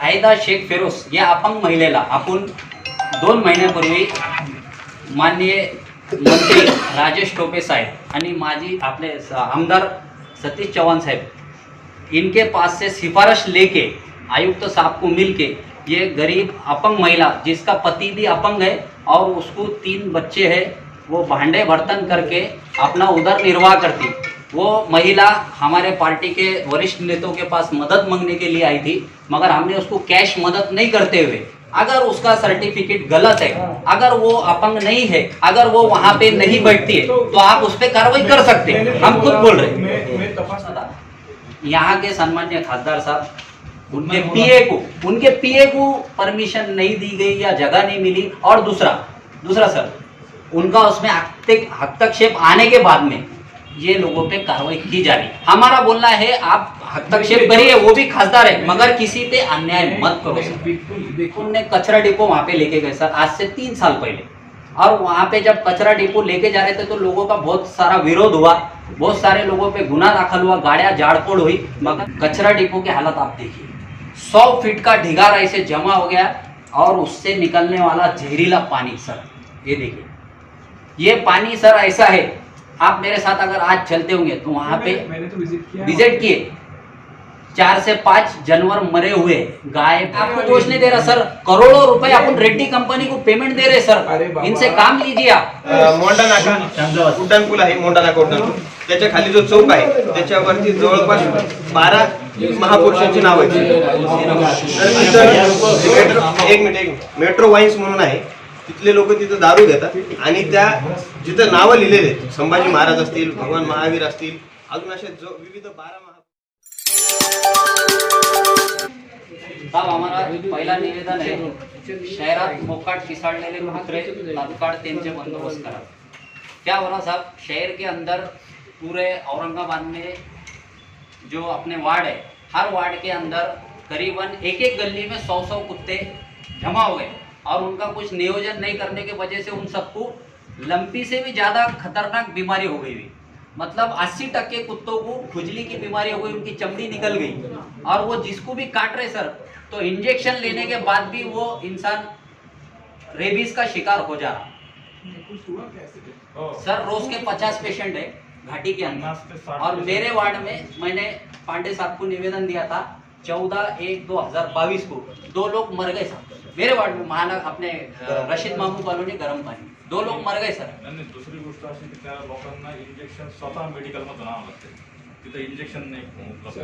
आयदा शेख फेरोज या अपंग महिलेला आपण 2 महिन्यापूर्वी माननीय मंत्री राजेश टोपे साहेब आणि माजी आपले आमदार सतीश चौहान साहब इनके पास से सिफारिश लेके आयुक्त साहब को मिलके ये गरीब अपंग महिला जिसका पति भी अपंग है और उसको 3 बच्चे हैं, वो भांडे बर्तन करके अपना उधर निर्वाह करती, वो महिला हमारे पार्टी के वरिष्ठ नेताओं के पास मदद मांगने के लिए आई थी, मगर हमने उसको कैश मदद नहीं करते हुए, अगर उसका सर्टिफिकेट गलत है, अगर वो अपंग नहीं है, अगर वो वहाँ पे नहीं बैठती है तो आप उस पर कार्रवाई कर सकते हैं। हम खुद बोल रहे हैं। यहाँ के सम्मान्य खासदार साहब उनके पीए को परमिशन नहीं दी गई या जगह नहीं मिली, और दूसरा सर उनका उसमें हस्तक्षेप आने के बाद में ये लोगों पे कार्रवाई की जा रही। हमारा बोलना है आप हस्तक्षेप करिए, वो भी खासदार है, मगर किसी पे अन्याय मत करो सर। उनने कचरा डिपो वहाँ पे लेके गए सर आज से 3 साल पहले, और वहाँ पे जब कचरा डिपो लेके जा रहे थे तो लोगों का बहुत सारा विरोध हुआ, बहुत सारे लोगों पे गुनाह दाखिल हुआ, गाड़ियाँ जाड़पोड़ हुई, मगर कचरा डिपो की हालत आप देखिए, 100 फीट का ढिगारा ऐसे जमा हो गया और उससे निकलने वाला जहरीला पानी सर, ये देखिए, ये पानी सर ऐसा है, आप मेरे साथ अगर आज चलते होंगे तो वहाँ पे मैंने तो विजिट किए, 4 से 5 जानवर मरे हुए, गाय, आपको दोष नहीं दे रहा सर, करोड़ों रुपए अपन रेड्डी कंपनी को पेमेंट दे रहे सर, इनसे काम लीजिए आप। मोंडा नाका उड्डाण पूल आहे, मोंडा नाका उड्डाण पूल, त्याच्या खाली जो चौक आहे त्याच्यावरती जवळपास 12 महापुरुषांची नाव आहेत। एक मिनिट, मेट्रो वाईन्स म्हणून आहे, तिथले लोक तिथं दारू घेतात आणि त्या जिथं नावं लिहिलेले आहेत, संभाजी महाराज असतील, भगवान महावीर असतील, अजून असे विविध 12 साहब हमारा पहला निवेदन है, शहरात मोकाट पिसाळलेले कुत्रे तात्काळ त्यांचे बंदोबस्त करा। क्या हो रहा साहब, शहर के अंदर पूरे औरंगाबाद में जो अपने वार्ड है, हर वार्ड के अंदर करीबन एक गली में 100 कुत्ते जमा हो गए, और उनका कुछ नियोजन नहीं करने के वजह से उन सबको लंपी से भी ज़्यादा खतरनाक बीमारी हो गई हुई, मतलब 80% कुत्तों को खुजली की बीमारी हो गई, उनकी चमड़ी निकल गई, और वो जिसको भी काट रहे सर तो इंजेक्शन लेने के बाद भी वो इंसान रेबीज का शिकार हो जा रहा। सर रोज के 50 पेशेंट है घाटी के अंदर, और मेरे वार्ड में मैंने पांडे साहब को निवेदन दिया था 14/1/2022 को, 2 लोग मर गए सर मेरे वार्ड में, महानगर अपने रशीद मामू कॉलोनी गरम पानी, 2 लोग मर गए सर। नाही, दुसरी गोष्ट अशी की त्या लोकांना इंजेक्शन स्वतः मेडिकलमधून आणावं लागते, तिथं इंजेक्शन नाही उपलब्ध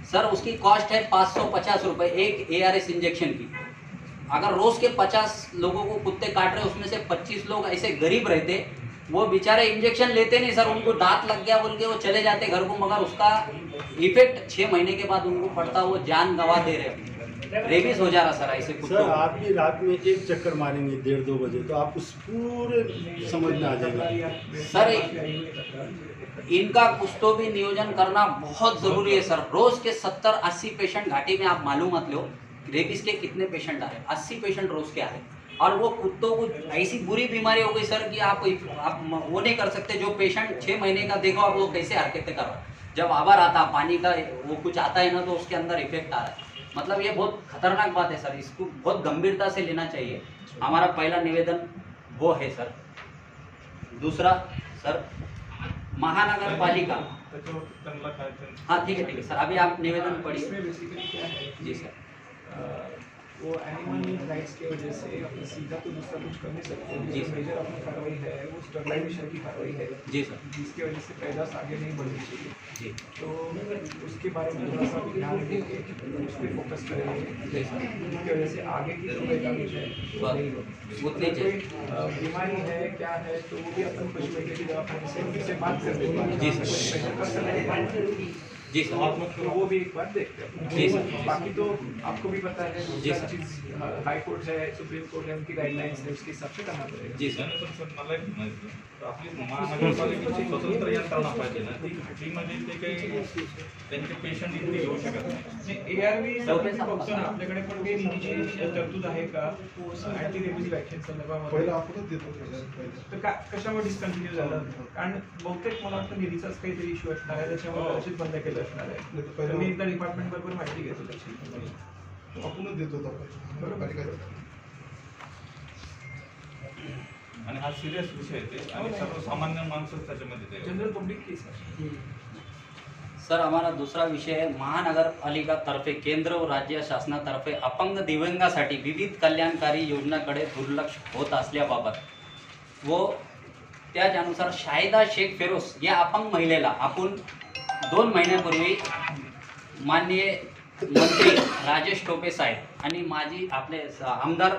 सर, उसकी कॉस्ट है 550 रुपये एक ARS इंजेक्शन की। अगर रोज के 50 लोगों को कुत्ते काट रहे, उसमें से 25 लोग ऐसे गरीब रहते, वो बेचारे इंजेक्शन लेते नहीं सर, उनको दांत लग गया बोल के वो चले जाते घर को, मगर उसका इफेक्ट 6 महीने के बाद उनको पड़ता, वो जान गंवा दे रहे, रेबीज हो जा रहा सर ऐसे कुत्तों। सर आप भी रात में एक चक्कर मारेंगे 1:30-2 बजे तो आपको पूरे समझ में आ जाएगा सर। इनका कुछ तो भी नियोजन करना बहुत जरूरी है सर। रोज के 70-80 पेशेंट घाटी में आप मालूम मत लो रेबीज के कितने पेशेंट आ रहे हैं, 80 पेशेंट रोज के आ रहे हैं, और वो कुत्तों को ऐसी बुरी बीमारी हो गई सर कि आप वो नहीं कर सकते। जो पेशेंट 6 महीने का देखो आप वो कैसे हरकतें कर रहा है, जब आवर आता पानी का वो कुछ आता है ना तो उसके अंदर इफेक्ट आ रहा है, मतलब ये बहुत खतरनाक बात है सर, इसको बहुत गंभीरता से लेना चाहिए। हमारा पहला निवेदन वो है सर। दूसरा सर, महानगर पालिका, हाँ ठीक है सर, अभी आप निवेदन पढ़िए। जी सर, वो एनिमल राइट्स की वजह से अपने सीधा तो दूसरा कुछ कर नहीं सकते। जी मेजर अपनी कार्रवाई है वो स्टरलाइजेशन की कार्रवाई है जी सर, जिसकी वजह से पैदाश आगे नहीं बढ़नी चाहिए, जी तो उसके बारे में थोड़ा सा ध्यान देके उस पर फोकस करेंगे, जिसकी वजह से आगे की जो पैदाश है वो नहीं होगी। उतनी कोई बीमारी है क्या है तो वो भी अपन पशु वैद्य की दवाखाने से उनसे बात कर देंगे। जी सर, जी सर, तो वो भी एक बार देखते हैं। जी सर। बाकी तो आपको भी पता है जी हर सर। चीज हाई कोर्ट है, सुप्रीम कोर्ट है, उनकी गाइडलाइंस है, उसके हिसाब से करना पड़ेगा। जी सर, मला एक म्हणायचं, आपली महानगरपालिकेची स्वतंत्र यंत्रणा पाहिजे ना, ती घाटीमध्ये ते काही त्यांचे पेशंट इथे येऊ शकत नाही। ARV चौथे साहेब, फक्त आपल्याकडे पण काही निधीची तरतूद आहे का अँटी रेबीज व्हॅक्सिन संदर्भामध्ये? तर कशामुळे डिस्कंटिन्यू झालं? कारण बहुतेक मला वाटतं निधीचाच काहीतरी इश्यू असणार आहे, त्याच्यामुळे कदाचित बंद केलं असणार आहे नाही तर तर पहिलं- मी एकदा डिपार्टमेंट बरोबर माहिती घेतो त्याची आपणच देत होता पहिले. बरोबर. आणि हा सिरियस विषय आहे ते आणि सर्वसामान्य माणसं त्याच्यामध्ये ते जनरल पब्लिक केस आहे सर हमारा दूसरा विषय है महानगर पालिका तर्फे केंद्र व राज्य शासनातर्फे अपंग दिव्यांगासाठी विविध कल्याणकारी योजनाकडे दुर्लक्ष होत असल्याबाबत व त्याच्यानुसार शाहिदा शेख फेरोस या अपंग महिलेला आपण 2 महिन्यापूर्वी माननीय मंत्री राजेश टोपे साहब आणि माजी आपले आमदार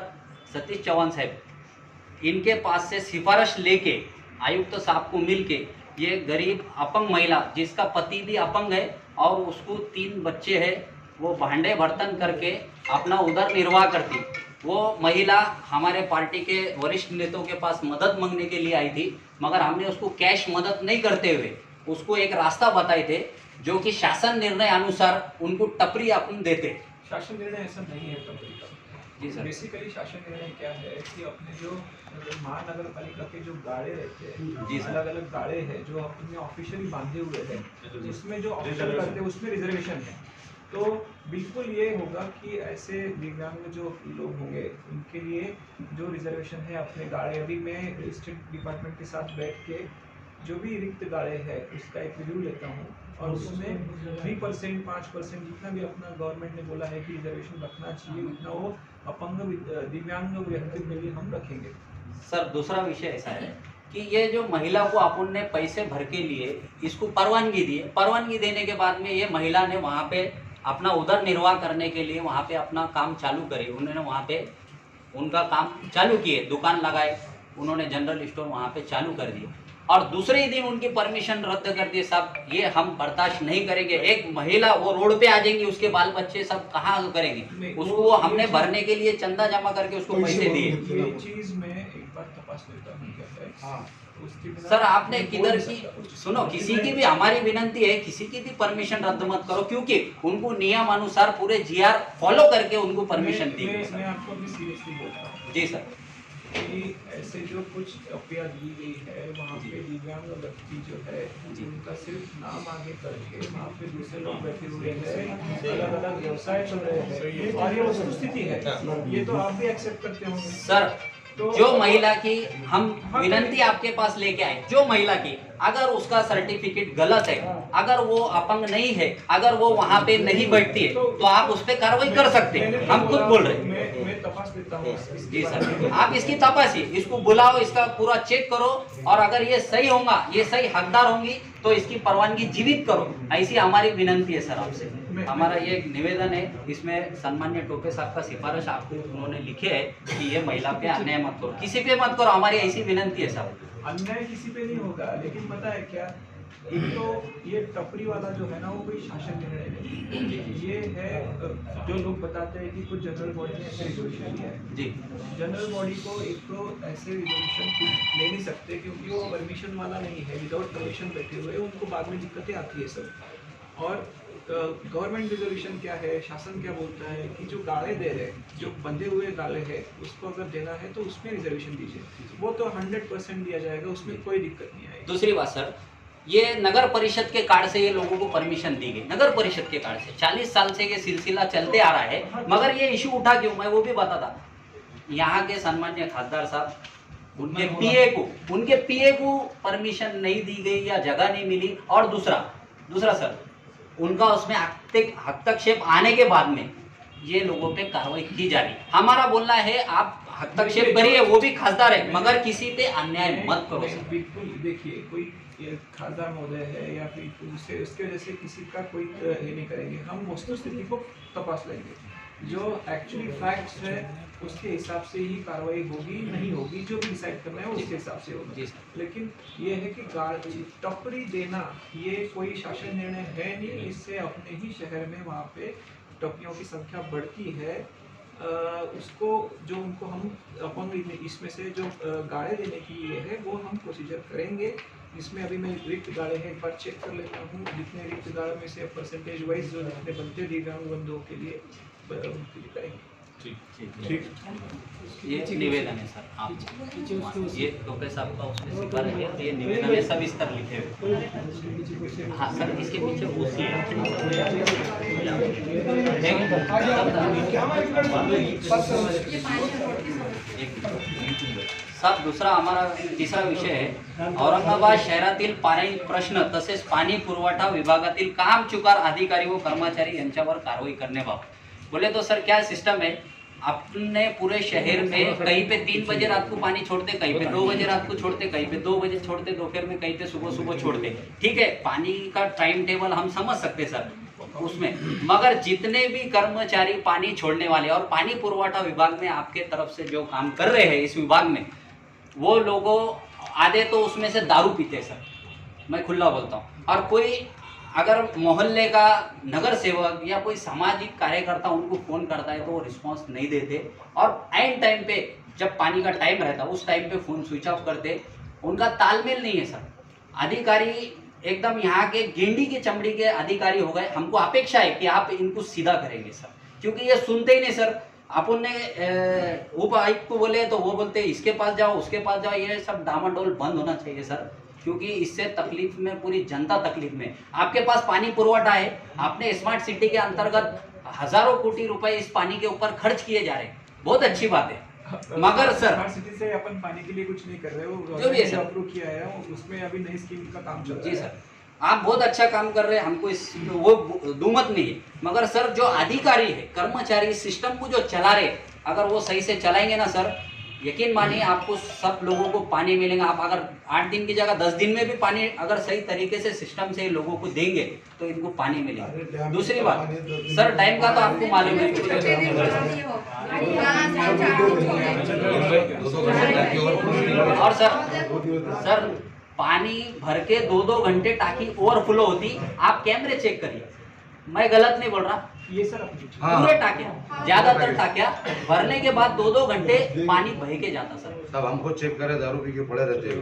सतीश चौहान साहब इनके पास से सिफारिश लेके आयुक्त साहब को मिलके ये गरीब अपंग महिला जिसका पति भी अपंग है और उसको 3 बच्चे हैं वो भांडे बर्तन करके अपना उदर निर्वाह करती वो महिला हमारे पार्टी के वरिष्ठ नेताओं के पास मदद मांगने के लिए आई थी मगर हमने उसको कैश मदद नहीं करते हुए उसको एक रास्ता बताए थे जो कि शासन निर्णय अनुसार उनको टपरी अपन देते। शासन निर्णय ऐसा नहीं है टपरी का जी सर। बेसिकली शासन निर्णय क्या है कि अपने जो महानगर पालिका के जो गाड़े रहते हैं जी सर। अलग अलग गाड़े हैं जो अपने ऑफिशियली बांधे हुए हैं जिसमें जो ऑफिशियल करते हैं उसमें रिजर्वेशन है तो बिल्कुल ये होगा कि ऐसे दिव्यांग जो लोग होंगे उनके लिए जो रिजर्वेशन है अपने गाड़े अभी मैं स्टेट डिपार्टमेंट के साथ बैठ के जो भी रिक्त गाड़े हैं उसका एक रिव्यू लेता हूँ और उसमें 3% 5% जितना भी अपना गवर्नमेंट ने बोला है कि रिजर्वेशन रखना चाहिए उतना वो अपंग दिव्यांग व्यक्ति के लिए हम रखेंगे। सर दूसरा विषय ऐसा है कि ये जो महिला को अपन ने पैसे भर के लिए इसको परवानगी दी परवानगी देने के बाद में ये महिला ने वहाँ पे अपना उदर निर्वाह करने के लिए वहाँ पे अपना काम चालू करे उन्होंने वहाँ पे उनका काम चालू किए दुकान लगाए उन्होंने जनरल स्टोर वहाँ पे चालू कर दिए और दूसरे ही दिन उनकी परमिशन रद्द कर दिए। साहब ये हम बर्दाश्त नहीं करेंगे एक महिला वो रोड पे आ जाएंगी उसके बाल बच्चे सब कहाँ करेंगे उसको वो हमने भरने के लिए चंदा जमा करके उसको पैसे दिए। ये चीज मैं एक बार तपास लेता हूँ क्या है हाँ उसके बिना सर आपने मैं किधर बोल की नहीं सकता कुछ। सुनो किसी की भी हमारी विनंती है किसी की भी परमिशन रद्द मत करो क्योंकि उनको नियम अनुसार पूरे जीआर फॉलो करके उनको परमिशन दी गई मैं सर। आपको अभी सीरियसली बोलता हूँ जी सर। कि ऐसे जो कुछ अफिया दी गई है वहाँ पे दिव्यांग व्यक्ति जो है उनका सिर्फ नाम आगे करके वहाँ पे दूसरे लोग बैठे हुए हैं अलग अलग व्यवसाय चल रहे हैं और ये वस्तुस्थिति है ये तो आप भी एक्सेप्ट करते होंगे सर जो महिला की हम विनंती आपके पास लेके आए जो महिला की अगर उसका सर्टिफिकेट गलत है अगर वो अपंग नहीं है अगर वो वहाँ पे नहीं बैठती है तो आप उस पर कार्रवाई कर सकते हैं हम खुद बोल रहे हैं। मैं तपास देता हूँ जी सर आप इसकी तपासी इसको बुलाओ इसका पूरा चेक करो और अगर ये सही होगा ये सही हकदार होंगी तो इसकी परवानगी जीवित करो ऐसी हमारी विनंती है सर आपसे। हमारा ये एक निवेदन है इसमें सम्मान्य टोपे साहब का सिफारिश आपको उन्होंने लिखे है कि ये महिला पे अन्याय मत करो किसी पे मत करो हमारी ऐसी विनंती है साहब। अन्याय किसी पे नहीं होगा लेकिन पता है क्या एक तो ये टपरी वाला जो है ना वो कोई शासन निर्णय नहीं ये है जो लोग बताते हैं कि कुछ जनरल बॉडी ने ऐसे रिजोल्यूशन लिया है जी जनरल बॉडी को एक तो ऐसे रिजोल्यूशन कुछ ले नहीं सकते क्योंकि वो परमिशन वाला नहीं है विदाउट परमिशन बैठे हुए उनको बाद में दिक्कतें आती है सब और गवर्नमेंट रिजोल्यूशन क्या है शासन क्या बोलता है कि जो गाड़े दे रहे हैं जो बंधे हुए गाड़े हैं उसको अगर देना है तो उसमें रिजर्वेशन दीजिए वो तो 100% दिया जाएगा उसमें कोई दिक्कत नहीं आएगी। दूसरी बात सर ये नगर परिषद के कार्ड से ये लोगों को परमिशन दी गई नगर परिषद के कार्ड से 40 साल से ये सिलसिला चलते आ रहा है मगर ये इशू उठा क्यों मैं वो भी बताता यहाँ के सम्मान्य खासदार साहब उनके पीए को परमिशन नहीं दी गई या जगह नहीं मिली और दूसरा सर उनका उसमें हस्तक्षेप आने के बाद में ये लोगों पे कार्रवाई की जा रही हमारा बोलना है आप हस्तक्षेप करिए वो भी खासदार है मगर किसी पे अन्याय मत करो सर। बिल्कुल देखिए कोई खासदार महोदय है या फिर उसके वजह से किसी का कोई ये नहीं करेंगे हम वस्तुस्थिति को तपास लेंगे जो एक्चुअली फैक्ट्स है उसके हिसाब से ही कार्रवाई होगी नहीं होगी जो भी डिसाइड करना है उसके हिसाब से होगा लेकिन ये है कि टपरी देना ये कोई शासन निर्णय है नहीं इससे अपने ही शहर में वहाँ पे टपरियों की संख्या बढ़ती है उसको जो उनको हम अपंग इसमें से जो गाड़े देने की ये है वो हम प्रोसीजर करेंगे जिसमें अभी मैं रिक्त गाड़े हैं एक बार चेक कर लेता हूँ जितने रिक्त गाड़े में से परसेंटेज वाइज जो जितने बनते दिव्यांग बंधुओं के लिए करेंगे। ठीक ये निवेदन है सर। आप ये टोपे साहब का उसमें सिफार है, ये निवेदन है, सब इस तरह लिखे हुए। हाँ सर, इसके पीछे उसी साहब दूसरा हमारा तिसरा विषय है औरंगाबाद शहरातील पाणी प्रश्न तसेच पाणी पुरवठा विभागातील काम चुकार अधिकारी व कर्मचारी यांच्यावर कारवाई करण्याबाबत। बोले तो सर क्या सिस्टम है, अपने पूरे शहर में कहीं पे 3 बजे रात को पानी छोड़ते, कहीं पे 2 बजे रात को छोड़ते, कहीं पे 2 बजे छोड़ते, दोपहर में कहीं पे सुबह सुबह छोड़ते। ठीक है, पानी का टाइम टेबल हम समझ सकते सर उसमें, मगर जितने भी कर्मचारी पानी छोड़ने वाले और पानी पुरवठा विभाग में आपके तरफ से जो काम कर रहे हैं इस विभाग में, वो लोगों आधे तो उसमें से दारू पीते सर, मैं खुला बोलता हूँ। और कोई अगर मोहल्ले का नगर सेवक या कोई सामाजिक कार्यकर्ता उनको फ़ोन करता है तो वो रिस्पांस नहीं देते, और एंड टाइम पे जब पानी का टाइम रहता है उस टाइम पे फ़ोन स्विच ऑफ करते। उनका तालमेल नहीं है सर। अधिकारी एकदम यहाँ के गेंडी की चमड़ी के अधिकारी हो गए। हमको अपेक्षा है कि आप इनको सीधा करेंगे सर, क्योंकि ये सुनते ही नहीं सर। अपन ने उप आयुक्त को बोले तो वो बोलते इसके पास जाओ उसके पास जाओ। ये सब डामाडोल बंद होना चाहिए सर, क्योंकि इससे तकलीफ में पूरी जनता तकलीफ में। आपके पास पानी पुरवठा है, आपने स्मार्ट सिटी के अंतर्गत हजारों कोटि रुपए इस पानी के ऊपर खर्च किए जा रहे हैं, बहुत अच्छी बात है। मगर सर स्मार्ट सिटी से अपन पानी के लिए कुछ नहीं कर रहे हो, जो भी है सर अप्रूव किया है उसमें अभी नई स्कीम का काम चल रहा है। जी सर, आप बहुत अच्छा काम कर रहे हैं, हमको इस वो दुमत नहीं है। मगर सर जो अधिकारी है, कर्मचारी सिस्टम को जो चला रहे, अगर वो सही से चलाएंगे ना सर, यकीन मानिए आपको सब लोगों को पानी मिलेगा। आप अगर 8 दिन की जगह 10 दिन में भी पानी अगर सही तरीके से सिस्टम से लोगों को देंगे तो इनको पानी मिलेगा। दूसरी बात सर, टाइम का तो आपको मालूम है। और सर पानी भर के 2-2 घंटे टाकी ओवरफ्लो होती, आप कैमरे चेक करिए, मैं गलत नहीं बोल रहा। ये सर पूरे टाकिया, ज्यादातर टाकिया भरने के बाद 2-2 घंटे पानी बह के जाता सर। तब हमको चेक करे, दारू पी के पड़े रहते हो।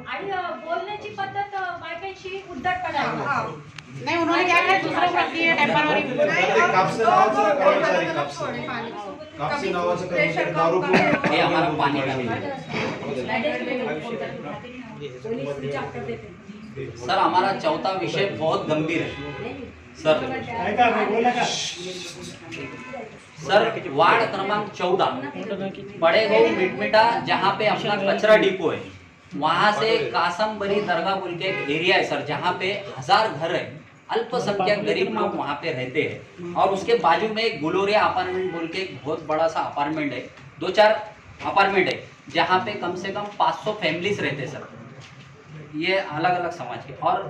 आणि बोलण्याची पद्धत बायकांची उद्धटपणा आहे। नहीं, उन्होंने क्या किया, दूसरों को रख दिया टेम्पररी। कापसे नावाचं कर्मचारी, कापसे नावाचं कर्मचारी दारू पिऊन ये हमारा पानी का नहीं। सर हमारा चौथा विषय बहुत गंभीर है सर। सर वार्ड क्रमांक 14 बड़े गौ मिटमिटा, जहाँ पे अपना कचरा डिपो है, वहाँ से कासमबरी दरगाह बोल के एक एरिया है सर, जहाँ पे 1000 घर है, अल्पसंख्यक गरीब लोग वहाँ पे रहते हैं। और उसके बाजू में एक गुलोरिया अपार्टमेंट बोल के एक बहुत बड़ा सा अपार्टमेंट है, 2-4 अपार्टमेंट है, जहाँ पे कम से कम 500 फैमिलीज रहते हैं सर, ये अलग अलग समाज के। और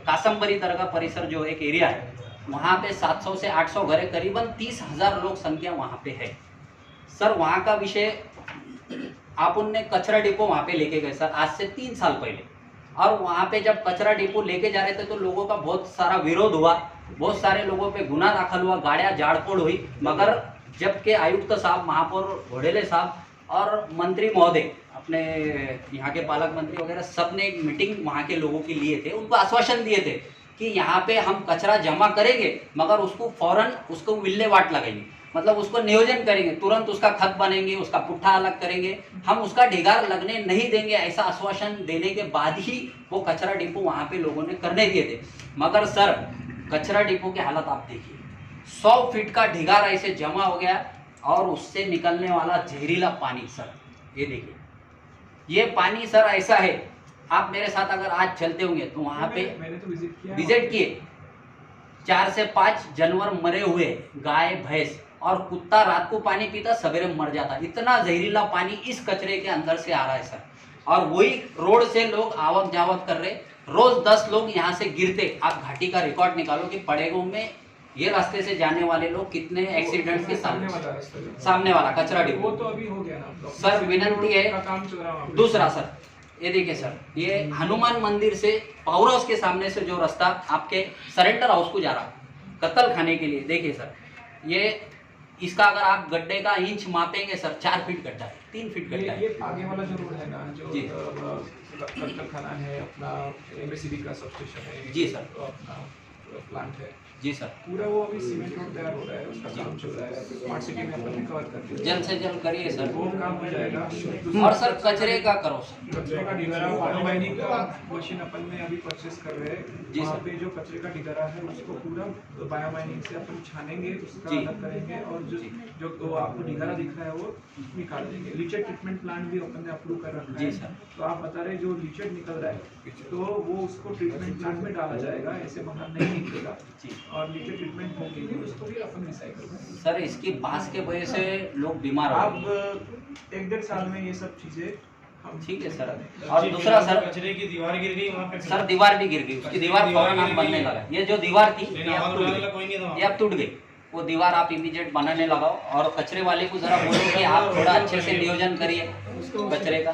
कासमबरी दरगाह परिसर जो एक एरिया है, वहाँ पे 700 से 800 घर है, करीबन 30,000 लोग संख्या वहाँ पे है सर। वहाँ का विषय, आप उनने कचरा डिपो वहाँ पे लेके गए सर आज से 3 साल पहले, और वहाँ पे जब कचरा डिपो लेके जा रहे थे तो लोगों का बहुत सारा विरोध हुआ, बहुत सारे लोगों पे गुना दाखिल हुआ, गाड़ियाँ जाड़पोड़ हुई। मगर जबकि आयुक्त साहब, महापौर घोडेले साहब और मंत्री महोदय, अपने यहाँ के पालक मंत्री वगैरह, सब ने एक मीटिंग वहाँ के लोगों के लिए थे, उनको आश्वासन दिए थे कि यहाँ पे हम कचरा जमा करेंगे, मगर उसको फौरन उसको विल्हेवाट लगाएंगे, मतलब उसको नियोजन करेंगे, तुरंत उसका खत बनेंगे, उसका पुट्ठा अलग करेंगे, हम उसका ढिगार लगने नहीं देंगे। ऐसा आश्वासन देने के बाद ही वो कचरा डिपो वहाँ पे लोगों ने करने दिए थे। मगर सर कचरा डिपो की हालत आप देखिए, 100 फीट का ढिगार ऐसे जमा हो गया, और उससे निकलने वाला जहरीला पानी सर, ये देखिए, ये पानी सर ऐसा है, आप मेरे साथ अगर आज चलते होंगे तो वहाँ पे मैंने तो विजिट किए, 4 से 5 जानवर मरे हुए, गाय भैंस और कुत्ता रात को पानी पीता, सवेरे मर जाता। इतना जहरीला पानी इस कचरे के अंदर से आ रहा है सर। और वही रोड से लोग आवक जावक कर रहे, रोज 10 लोग यहाँ से गिरते। आप घाटी का रिकॉर्ड निकालो कि पड़ेगो में ये रास्ते से जाने वाले लोग कितने एक्सीडेंट्स के सामने वाला कचरा डिपो, वो तो अभी हो गया ना सर। विनंती है, काम चल रहा है। दूसरा सर, ये देखिए सर, ये हनुमान मंदिर से पावर हाउस के सामने से जो रास्ता आपके सरेंडर हाउस को जा रहा, कत्ल खाने के लिए, देखिए सर, ये इसका अगर आप गड्ढे का इंच मापेंगे सर 4 फीट गड्ढा है, 3 फीट गड्ढा है। ये आगे वाला जो रोड है ना, जो जी। कारखाना है अपना, एमएससीबी का सबस्टेशन है जी सर। तो अपना प्लांट है जी सर, पूरा, वो अभी सीमेंट रोड तैयार हो रहा है, उसका काम चल रहा है। स्मार्ट सिटी में अपन ने कवर कर दिया, जल्द से जल्द करिए सर। वो काम हो जाएगा। और सर कचरे का करो सर। कचरे का डिगरा, बायोमाइनिंग का मशीन अपन ने अभी परचेस कर रहे हैं। जी वहाँ सर। पे जो कचरे का डिगरा है उसको पूरा बायोमाइनिंग से अपन छानेंगे, उसका जी। अलग करेंगे और जो तो आपको डिगरा दिख रहा है वो निकाल देंगे। लीचेट ट्रीटमेंट प्लांट भी अपन ने अप्रूव कर रखा जी है। सर। तो आप बता रहे जो लीचेट निकल रहा है तो वो उसको ट्रीटमेंट प्लांट में डाला जाएगा, ऐसे बाहर नहीं निकलेगा। जी। और लीचेट ट्रीटमेंट होगी भी, उसको भी अपन रिसाइकल करेंगे। सर इसकी बांस के वजह से लोग बीमार हो अब रहे 1-1.5 साल में ये सब चीजें हम ठीक है सर। और दूसरा सर, कचरे की दीवार गिर गई वहाँ पे। सर दीवार भी गिर गई, उसकी दीवार फौरन आप बनने लगा। ये जो दीवार थी लेकिन ये अब आवाज टूट उठाने वाला गई, कोई नहीं था। ये अब टूट गई। वो दीवार आप इमीडिएट बनाने लगाओ और कचरे वाले को जरा बोलो कि आप थोड़ा अच्छे से नियोजन करिए कचरे का।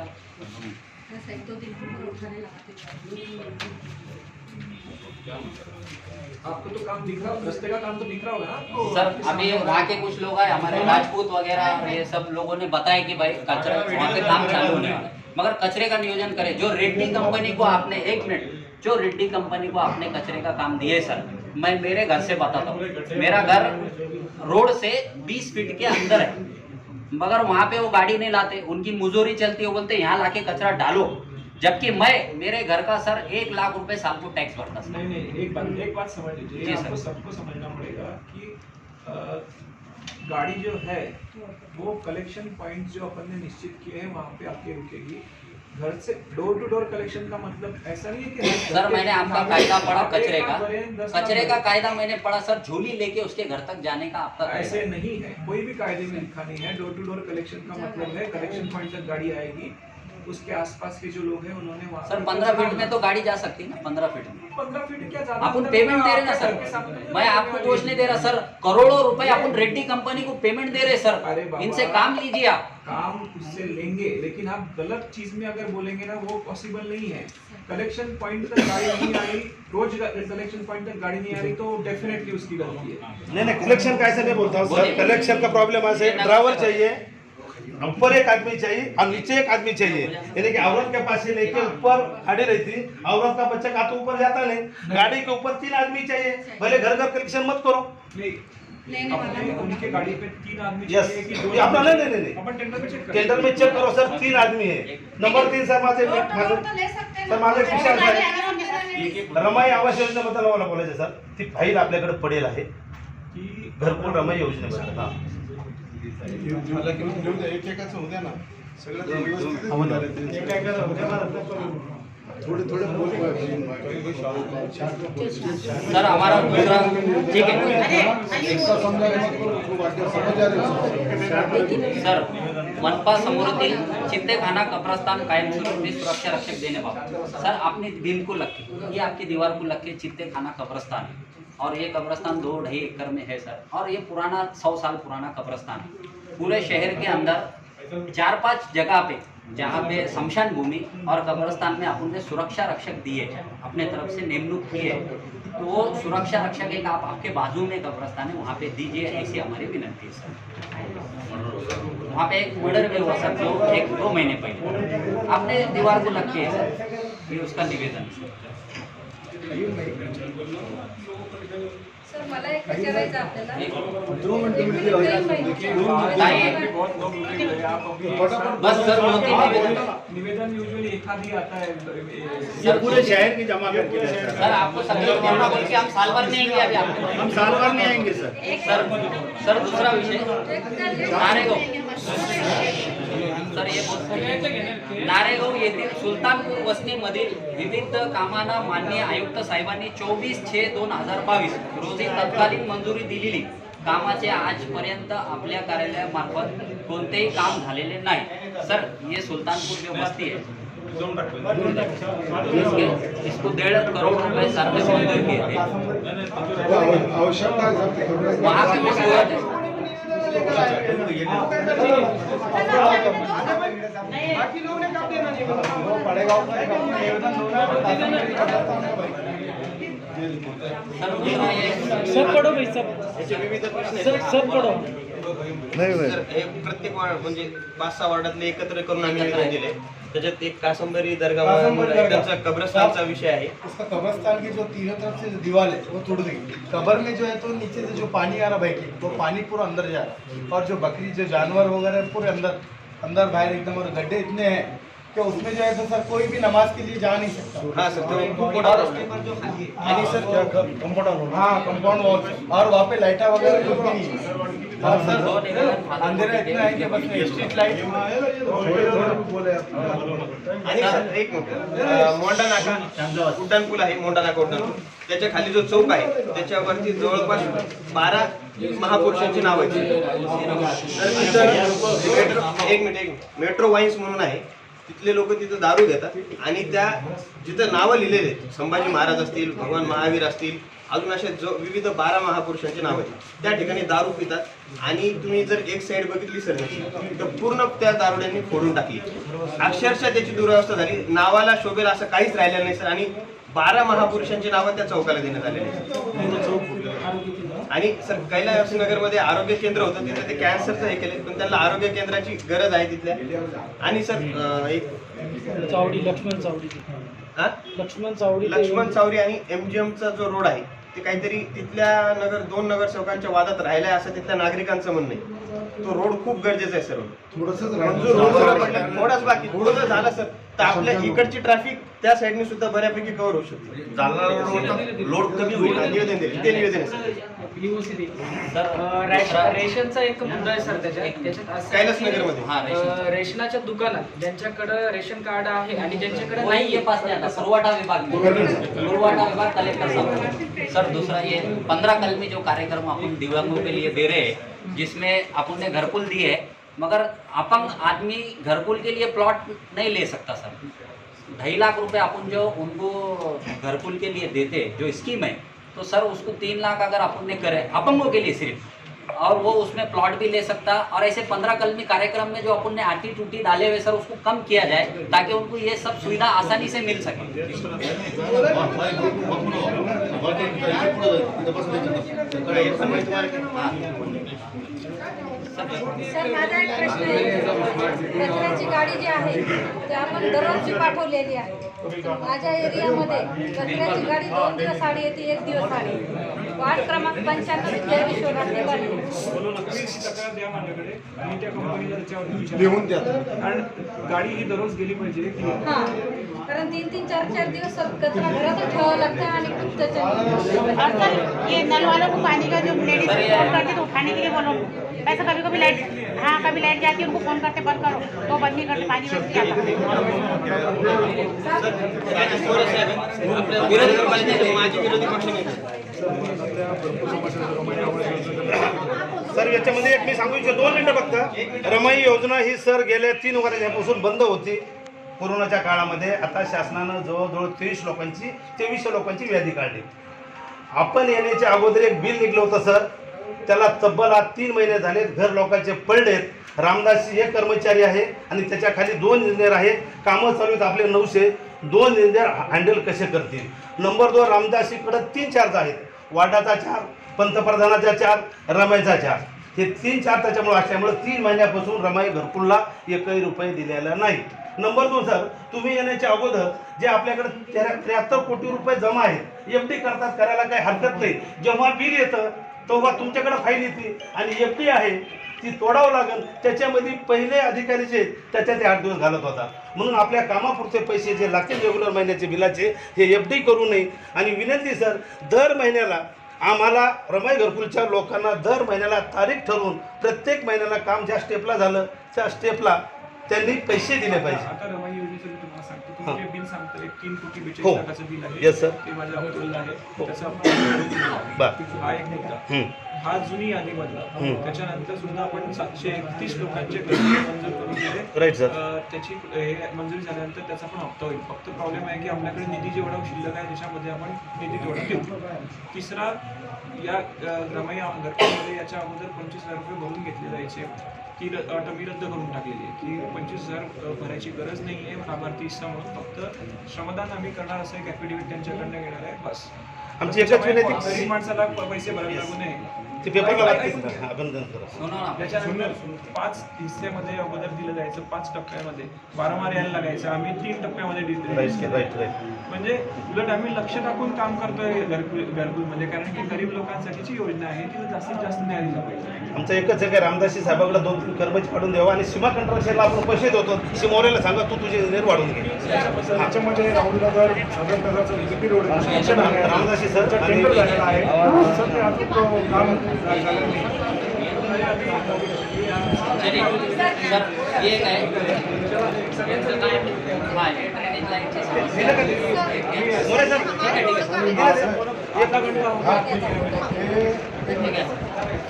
आपको तो काम दिख रहा, रास्ते का काम तो दिख रहा होगा ना आपको? सर अभी वहाँ के कुछ लोग आए हमारे राजपूत वगैरह, ये सब लोगों ने बताया कि भाई कचरा वहाँ पे काम चालू होने वाला है, मगर कचरे का नियोजन करें। जो रेड्डी कंपनी को आपने, 1 मिनट, जो रेड्डी कंपनी को आपने कचरे का काम दिए सर, मैं मेरे घर से बताता हूँ। मेरा घर रोड से 20 फीट के अंदर है, मगर वहाँ पे वो गाड़ी नहीं लाते, उनकी मजदूरी चलती है। वो बोलते यहाँ लाके कचरा डालो, जबकि मैं मेरे घर का सर 1 लाख रुपए साल को टैक्स भरता सर। नहीं, एक बात समझ लीजिए, जी आपको सर। सबको समझना पड़ेगा कि गाड़ी जो है वो कलेक्शन पॉइंट जो अपन ने निश्चित किए हैं वहाँ पे आके रुकेगी। घर से डोर टू डोर कलेक्शन का मतलब ऐसा नहीं है कि सर मैंने आपका कायदा पढ़ा कचरे का, 10 कचरे का कायदा मैंने पढ़ा सर। झोली लेके उसके घर तक जाने का आपका कायदा ऐसे है। नहीं है, कोई भी कायदे में लिखा नहीं है। डोर टू डोर कलेक्शन का मतलब है कलेक्शन पॉइंट तक गाड़ी आएगी, उसके आसपास के जो लोग हैं उन्होंने वहाँ सर 15 फीट में तो गाड़ी जा सकती है ना, 15 फीट में 15 फीट क्या ज्यादा अपन अंदर पेमेंट में दे रहे ना आपके सर। घर के सामने मैं आपको दोष नहीं दे रहा सर, करोड़ों रुपए अपन रेड्डी कंपनी को पेमेंट दे रहे अरे सर, बाबा। इनसे काम लीजिए आप। काम उससे लेंगे, लेकिन आप गलत चीज में अगर बोलेंगे ना वो पॉसिबल नहीं है। कलेक्शन पॉइंट तक गाड़ी नहीं आ रही, रोज कलेक्शन पॉइंट तक गाड़ी नहीं आ रही तो डेफिनेटली उसकी गलती है। नहीं कलेक्शन का ऐसा नहीं बोलता हूँ सर, कलेक्शन का प्रॉब्लम ऐसे ड्राइवर चाहिए, ऊपर एक आदमी चाहिए और नीचे एक आदमी चाहिए। यानी कि औरत के पास से लेके ऊपर खड़ी रहती, औरत का बच्चा का तो ऊपर जाता नहीं, गाड़ी के ऊपर 3 आदमी चाहिए। भले घर घर कलेक्शन मत करो। नहीं, अपने उनके गाड़ी पे 3 आदमी यस, चाहिए कि ये अपना नहीं अपन टेंडर में चेक करें। टेंडर में चेक करो सर, 3 आदमी है। नंबर 3 सर माझे सर माझे विषय आहे, रमाई आवास योजनेबद्दल मला बोलायचं सर, ती फाईल आपल्याकडे पडेल आहे की घरकुल रमाई योजनेबद्दल। हा मला की घेऊन द्या, एकेकाचं होऊ द्या ना सगळं थोडे थोडे सर हमारा दूसरा ठीक है सर, मनपा समोरातील चित्तेखाना कब्रस्तान कायमस्वरूपी सुरक्षा रक्षक देण्याबाबत सर आपने दिन को लग के, ये आपकी दीवार को लग के चित्तेखाना कब्रस्तान है और ये कब्रस्तान 2-2.5 एकड़ में है सर। और ये पुराना 100 साल पुराना कब्रस्तान है। पूरे शहर के अंदर 4-5 जगह पे जहाँ पे शमशान भूमि और कब्रस्तान में अपन ने सुरक्षा रक्षक दिए, अपने तरफ से नियुक्त किए, तो वो सुरक्षा रक्षक एक आपके बाजू में कब्रस्तान है, वहाँ पे दीजिए, ऐसी हमारी विनंती है सर। वहाँ पे एक मर्डर भी हुआ सर, जो 1-2 महीने पहले आपने दीवार को लग के है सर, ये उसका निवेदन है सर। सर मला एक विचारायचं आपल्याला बहुत लोग रुके हुए हैं, आप अभी बस सर 2-3 निवेदन। निवेदन यूजुअली एक आध ही आता है। ये पूरे शहर की जमा करके सर आपको संतोष करना बोल के हम साल भर नहीं आएंगे अभी आपको। हम साल भर नहीं आएंगे सर। सर दूसरा विषय नारेगाव सर, ये बोलतो नारेगाव येथील सुलतानपूर वस्तीमधील विविध कामांना माननीय आयुक्त साहेबांनी 24/6/2022 रोजी तत्कालीन मंजुरी दिलेली कामाचे आजपर्यंत आपल्या कार्यालयामार्फत कोणतेही काम झालेले नाही सर। ये सुल्तानपुर जो बस्ती है इसको 1.5 करोड़ रुपए सर्विस मंजूर किए थे, वहाँ की वो सूरत है। सर दूसरा ये सब पढ़ो भाई, सब सब पढ़ो। तर हे प्रत्येक वार्ड म्हणजे 5-6 वार्डातले एकत्र करून आम्ही निर्णय दिले. त्याच्यात एक कासंबरी दर्गा त्यांचा कब्रस्तानचा विषय आहे. उसका कब्रस्तान की जो तीनों तरफ से दीवार है वो टूट गई. कब्र में जो है तो नीचे से जो पानी आ रहा भाई वो पानी पूरा अंदर जा रहा है और जो बकरी जो जानवर वगैरह है पूरे अंदर बाहर एकदम और गड्ढे इतने हैं कि उसमें जो है तो सर कोई भी नमाज के लिए जा नहीं सकता. हाँ सर, तो खूप मोठा और प्रश्न आहे. उसके बाद जो आणि सर कंपाउंड वॉल और वहाँ पे लाइटा वगैरह कुछ भी नहीं है. और सर अंधेरा इतना है कि बस स्ट्रीट लाइट. आणि सर एक मोंडा नाका उड्डाण पूल आहे. मोंडा नाका उड्डाण पूल त्याच्या खाली जो चौक आहे त्याच्यावरती जवळपास 12 महापुरुषांची नाव आहेत. तर तिथं एक मिनिट मेट्रो वाईन्स म्हणून आहे. तिथले लोक तिथं दारू घेतात आणि त्या जिथं नावं लिहिलेले आहेत संभाजी महाराज असतील, भगवान महावीर असतील, अजून असे जो विविध 12 महापुरुषांची नावं आहेत त्या ठिकाणी दारू पितात आणि तुम्ही जर एक साईड बघितली सर तर पूर्ण त्या दारुड्यांनी फोडून टाकली. अक्षरशः त्याची दुरावस्था झाली. नावाला शोभेल असं काहीच राहिलेलं नाही सर. आणि 12 महापुरुषांची नावं त्या चौकाला देण्यात आलेली आहेत. आणि सर कैलास नगरमध्ये आरोग्य केंद्र होतं तिथे ते कॅन्सरचं हे केलं पण त्यांना आरोग्य केंद्राची गरज आहे तिथल्या. आणि सर एक लक्ष्मण चावडी आणि MGMचा जो रोड आहे ते काहीतरी तिथल्या 2 नगरसेवकांच्या वादात राहिलाय असं तिथल्या नागरिकांचं म्हणणं आहे. तो रोड खूप गरजेचा आहे सर. थोडाच बाकी थोडं झालं सर तर आपल्या इकडची ट्रॅफिक त्या साईडने सुद्धा बऱ्यापैकी कव्हर होऊ शकते. जालना रोडवर लोड कमी होईल. निवेदन दिले ते निवेदन आहे सर. रेशनचा एक मुद्दा आहे सर त्याच्यात असं कैलास आहे की, नगरमध्ये. हा, रेशन. रेशनाच्या दुकानात ज्यांच्याकडे रेशन कार्ड आहे आणि ज्यांच्याकडे वही नाही ये पास नहीं आता पुरवठा विभाग में पुरवठा विभाग कलेक्टर साहब. सर दूसरा ये 15 कलमी जो कार्यक्रम अपन दिव्यांगों के लिए दे रहे हैं जिसमें अपन ने घरकुल दिए है मगर अपंग आदमी घरकुल के लिए प्लॉट नहीं ले सकता सर. 2.5 लाख रुपए अपन जो उनको घरकुल के लिए देते जो स्कीम है तो सर उसको 3 लाख अगर अपन ने करे अपंगों के लिए सिर्फ और वो उसमें प्लॉट भी ले सकता. और ऐसे 15 कलमी कार्यक्रम में जो अपन ने आटी टूटी डाले हुए सर उसको कम किया जाए ताकि उनको ये सब सुविधा आसानी से मिल सके. सर माझा एक प्रश्न आहे. कचऱ्याची गाडी जी आहे ती आपण दररोजची पाठवलेली आहे. माझ्या एरियामध्ये कचऱ्याची गाडी 2 दिवस आडी येते 1 दिवस आडी. वार्ड क्रमांक 95 विजय विश्वनाथ निबाळी. तक्रार द्या माझ्याकडे आणि त्या कंपनीला त्याच्यावर विचार. लिहून द्या. कारण गाडी ही दररोज गेली पाहिजे की हां कारण 3-3, 4-4 दिवस सब कचरा घरातच ठेवावा लागतं आणि खूप त्याच्या और सर ये नल वालों को पानी का जो लेडीज फोन करते तो उठाने के लिए बोलो. वैसे कभी कभी लाइट कभी लाइट जाती है उनको फोन करते बंद करो तो बंद नहीं करते पानी वैसे आपल्या विरोधी पक्षाचे माजी विरोधी पक्षनेते सर याच्यामध्ये एक मी सांगू इच्छितो 2 मिनिटं फक्त. रमाई योजना ही सर गेल्या 3 वर्षापासून बंद होती कोरोनाच्या काळामध्ये. आता शासनानं जवळजवळ 2300 लोकांची यादी काढली. आपण येण्याच्या अगोदर एक बिल निघलं होतं सर त्याला तब्बल 3 महिने झाले. घर लोकांचे पडलेत. रामदासजी एक कर्मचारी आहे आणि त्याच्या खाली 2 इंजिनियर आहेत. कामं चालू आहेत आपले 900. 2 इंजिनियर हँडल कसे करतील. नंबर 2 रामदासीकडे 3 चार्ज आहेत. वार्डाचा 4, पंतप्रधानाचा 4, रमाईचा 4. हे 3-4 त्याच्यामुळे असल्यामुळे 3 महिन्यापासून रमाई घरकुलला 1 रुपये दिलेला नाही. नंबर 2 सर तुम्ही येण्याच्या अगोदर जे आपल्याकडे 73 कोटी रुपये जमा आहेत FD करतात करायला काही हरकत नाही. जेव्हा बिल येतं तेव्हा तुमच्याकडे फाईल येते आणि FD आहे ती तोडावं लागेल. त्याच्यामध्ये पहिले अधिकारी जे त्याच्यात 8 दिवस घालत होता. म्हणून आपल्या कामापुरते पैसे जे लागतील रेग्युलर महिन्याचे बिलाचे हे FD करू नये. आणि विनंती सर दर महिन्याला आम्हाला रमाई घरकुलच्या लोकांना दर महिन्याला तारीख ठरवून प्रत्येक महिन्याला काम ज्या स्टेपला झालं त्या स्टेपला त्यांनी पैसे दिले पाहिजे. आता रमाई योजनेचं मी तुम्हाला सांगतो. तुम्ही जे बिल सांगता 3 कोटी 42 हो. लाखाचं बिल आहे. Yes, sir. ते माझ्या अप्रूव्हल आहे. त्याचा आपण बरं. हा एक मुद्दा. हा जुनी यादीमधला. त्याच्यानंतर सुद्धा आपण 731 लोकांचे घर मंजूर करून दिले. Right sir. त्याची हे मंजुरी झाल्यानंतर त्याचा पण हप्ता होईल. फक्त प्रॉब्लेम आहे की आपल्याकडे निधी जेवढा शिल्लक आहे त्याच्यामध्ये आपण निधी तेवढा देऊ. तिसरा या रमाई घरकुलमध्ये याच्या अगोदर 25,000 रुपये भरून घेतले जायचे. ती अट मी रद्द करून टाकलेली आहे की 25,000 भरायची गरज नाही आहे. लाभार्थी म्हणून फक्त श्रमदान आम्ही करणार असं एक ॲफिडेव्हिट त्यांच्याकडनं घेणार आहे बस. आमची एकच विनंती गरीब माणसाला पैसे भरायला लागू नये. ते पेपरला लागते सर. अभिनंदन करा. सुनो ना. त्याच्यानंतर 5 हिस्सेमध्ये अगोदर दिलं जायचं, 5 टप्प्यामध्ये वारंवार यायला लागायचं. आम्ही 3 टप्प्यामध्ये राईट. म्हणजे उलट आम्ही लक्ष टाकून काम करतोय घरकुलमध्ये, कारण की गरीब लोकांसाठीची योजना आहे, तिला जास्तीत जास्त न्याय दिला पाहिजे. आमचं एकच आहे की रामदासी साहेबाकडे 2-3 कर्मचारी काढून द्यावा आणि सीमा कंत्राटला आपण पैसे देतो. शिमोरेला सांगा तू तुझे रेट वाढवून घे. त्याच्यामध्ये राहुलनगर नगरचं BJP road Ramdasi sir tender झालेलं आहे. सर ते अजून काम झालं नाही. चलिए सर ये काय यांचं काय हा हे ड्रेनेज लाईनचे मोरे सर ठीक आहे सर.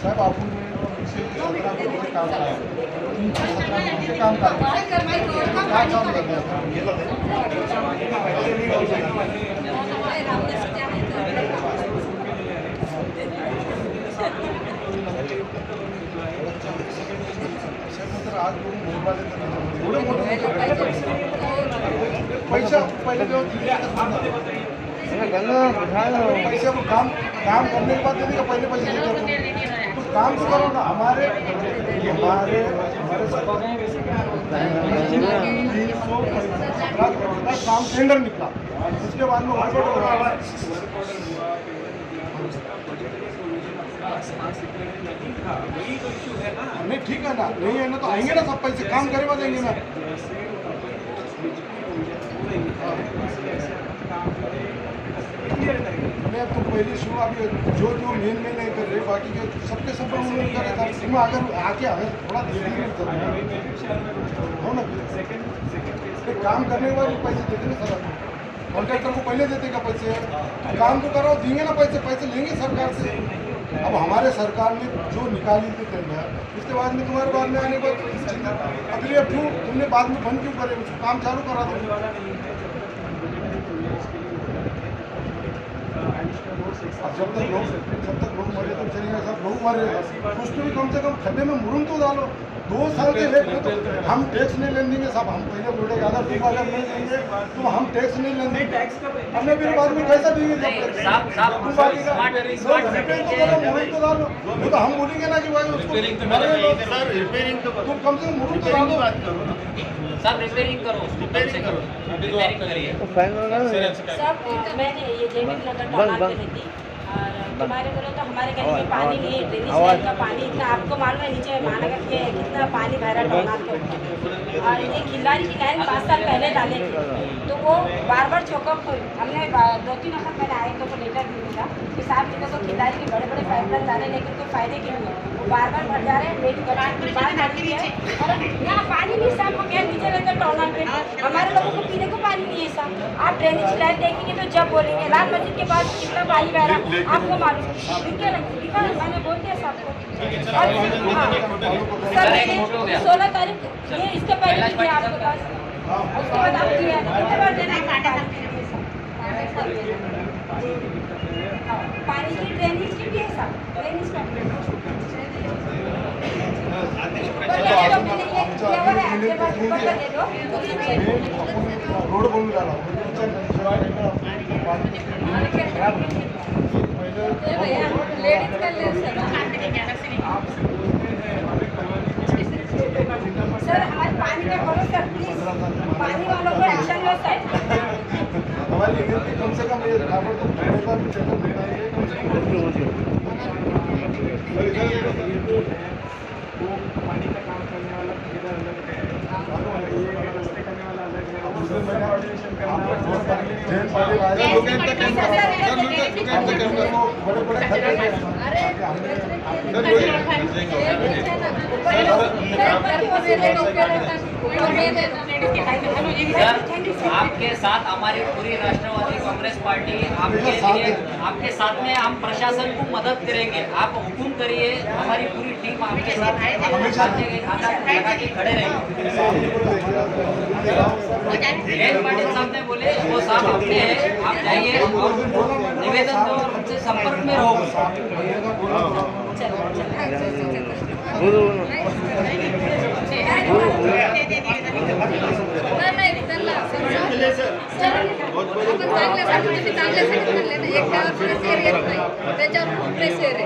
साहेब आपण 17 करोड काम करा. 17 काम करा. काय काम आज एवढे मोठे पैसा पहले जो पैसे को काम करने के बाद देने का पहले पैसे देते तो काम तो करो ना. हमारे सरकार ने 317 करोड़ का काम टेंडर निकला. उसके बाद में हमारे नहीं ठीक है ना, नहीं है ना तो आएंगे ना सब पैसे, काम करेगा देंगे ना. मैं तो पहले शुरू अभी जो मेन नहीं कर रहे, बाकी के सबके सब उन्होंने करे था. इसमें अगर आके हमें थोड़ा धीरे हो ना, काम करने के बाद पैसे देते ना सर. कॉन्ट्रैक्टर को पहले देते का पैसे, काम तो करो देंगे ना पैसे लेंगे सरकार से. अब हमारे सरकार ने जो निकाली थी टेंडर, उसके बाद में तुम्हारे बाद में आने के बाद अगले क्यों तुमने बाद में बंद क्यों करे, उसको काम चालू करा दो. जब तक लोग मरे तो चलेगा सब. लोग मरे कुछ तो भी कम से कम खड्डे में मुरुम तो डालो. 2 साल के लेट में तो हम टैक्स नहीं लेने देंगे साहब. हम पहले बोले अगर तुम अगर नहीं देंगे तो हम टैक्स नहीं लेने देंगे. हमने फिर बाद में कैसा देंगे जब तुम बाकी का रिपेयरिंग तो करो, मुरुम तो डालो. वो तो हम बोलेंगे ना कि भाई उसको तुम कम से कम मुरुम तो डालो. सब रिपेयरिंग करो, रिपेयरिंग करिए. सब मैंने ये जैविक नगर टॉलार पे रहती और तुम्हारे बोले तो हमारे गली में पानी नहीं है. ड्रेनेज लाइन का पानी इतना आपको मालूम है नीचे महानगर के कितना पानी भरा टॉलार के ऊपर. और ये खिल्लारी की लाइन 5 साल पहले डाले थे तो वो बार चौकअप हुई. हमने 2-3 वक्त मैंने आए तो लेटर भी मिला कि साहब जी को खिल्लारी के बड़े पाइपलाइन डाले लेकिन कोई फायदे के लिए वो बार भर जा रहे हैं. मेरी और यहाँ पानी नहीं साफ हो गया नीचे रहकर टॉलार पे. हमारे लोगों को पीने को पानी नहीं है साहब. आप ड्रेनेज लाइन देखेंगे तो जब बोलेंगे लाल मस्जिद के पास कितना पानी बह रहा आपको मालूम है. मैंने बोल दिया साहब को. सर 16 तारीख ये इसके पहले किया आपके पास, उसके बाद आप किया कितने बार देना पानी की ड्रेनेज की भी है साहब. ड्रेनेज रोड बनून झाला. सर हमारे पानी का करो सर प्लीज. पानी वालों को एक्शन लो सर. हमारी विनती कम से कम ये वो पानी का काम करने वाला ठेकेदार अलग है, ये रास्ते करने वाला अलग है. कोऑर्डिनेशन आपके साथ हमारी पूरी राष्ट्रवादी कांग्रेस पार्टी आपके लिए आपके साथ में हम प्रशासन को मदद करेंगे. आप हुकुम करिए, हमारी पूरी टीम आपके साथ लगा के खड़े रहेंगे. पाटिल साहब ने बोले वो साहब अपने हैं, आप जाइए और निवेदन दो और उनसे संपर्क में रहो. नहीं आपण चांगल्यासाठी तुम्ही चांगल्यासाठी म्हणले ना एकट्यावर प्रेशर येत नाही त्याच्यावर खूप प्रेशर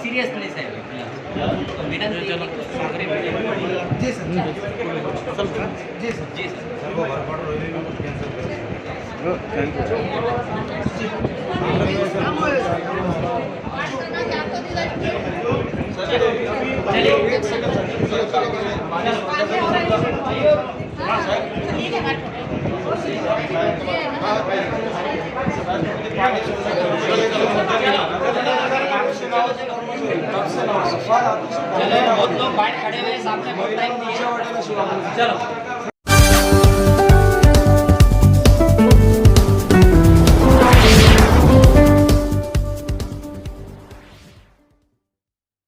सीरियसनेस आहे विनंती जी सर जी सर जी सर चलो बहुत लोग बाहर खड़े हुए हैं सामने बहुत टाइम दिए चलो